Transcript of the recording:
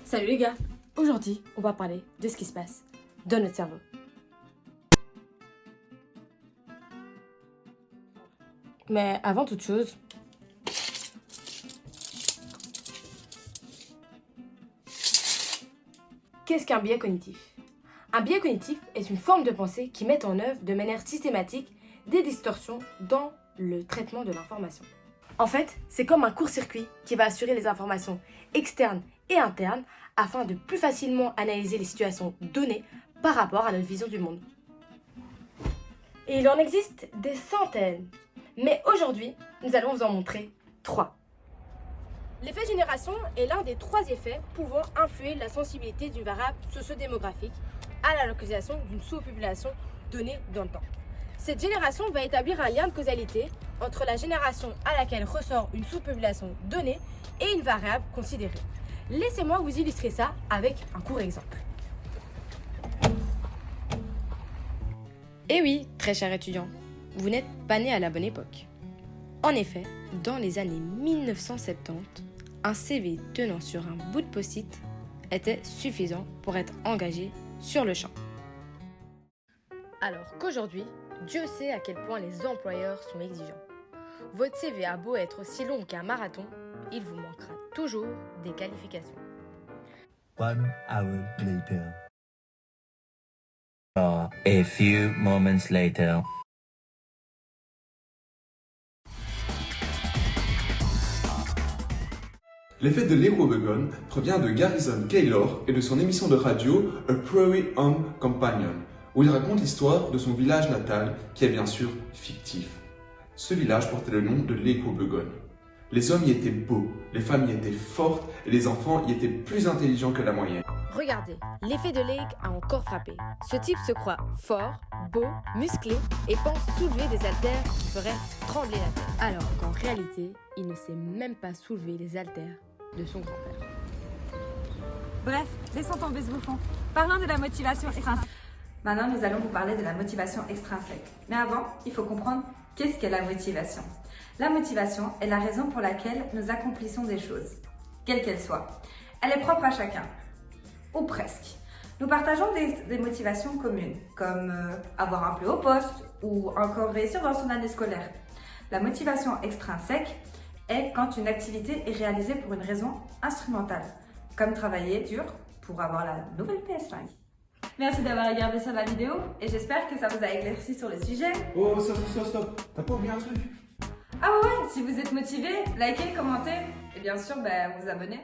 Salut les gars, aujourd'hui on va parler de ce qui se passe dans notre cerveau. Mais avant toute chose, qu'est-ce qu'un biais cognitif? Un biais cognitif est une forme de pensée qui met en œuvre de manière systématique des distorsions dans le traitement de l'information. En fait, c'est comme un court-circuit qui va assurer les informations externes et internes afin de plus facilement analyser les situations données par rapport à notre vision du monde. Et il en existe des centaines, mais aujourd'hui, nous allons vous en montrer 3. L'effet génération est l'un des 3 effets pouvant influer la sensibilité d'une variable socio-démographique à la localisation d'une sous-population donnée dans le temps. Cette génération va établir un lien de causalité entre la génération à laquelle ressort une sous-population donnée et une variable considérée. Laissez-moi vous illustrer ça avec un court exemple. Eh oui, très cher étudiant, vous n'êtes pas né à la bonne époque. En effet, dans les années 1970, un CV tenant sur un bout de post-it était suffisant pour être engagé sur le champ. Alors qu'aujourd'hui, Dieu sait à quel point les employeurs sont exigeants. Votre CV a beau être aussi long qu'un marathon, il vous manquera toujours des qualifications. 1 hour later. A few moments later. L'effet de l'Eco-Begon provient de Garrison Keillor et de son émission de radio A Prairie Home Companion, où il raconte l'histoire de son village natal, qui est bien sûr fictif. Ce village portait le nom de l'Eco-Begon. Les hommes y étaient beaux, les femmes y étaient fortes et les enfants y étaient plus intelligents que la moyenne. Regardez, l'effet de Lake a encore frappé. Ce type se croit fort, beau, musclé et pense soulever des haltères qui feraient trembler la terre. Alors qu'en réalité, il ne sait même pas soulever les haltères de son grand-père. Bref, laissons tomber ce bouffon. Parlons de la motivation extrinsèque. Maintenant, nous allons vous parler de la motivation extrinsèque. Mais avant, il faut comprendre qu'est-ce qu'est la motivation. La motivation est la raison pour laquelle nous accomplissons des choses, quelles qu'elles soient. Elle est propre à chacun, ou presque. Nous partageons des motivations communes, comme avoir un plus haut poste ou encore réussir dans son année scolaire. La motivation extrinsèque est quand une activité est réalisée pour une raison instrumentale, comme travailler dur pour avoir la nouvelle PS5. Merci d'avoir regardé sur la vidéo et j'espère que ça vous a éclairci sur le sujet. Oh, stop, t'as pas oublié un truc? Ah ouais, si vous êtes motivé, likez, commentez et bien sûr vous abonnez.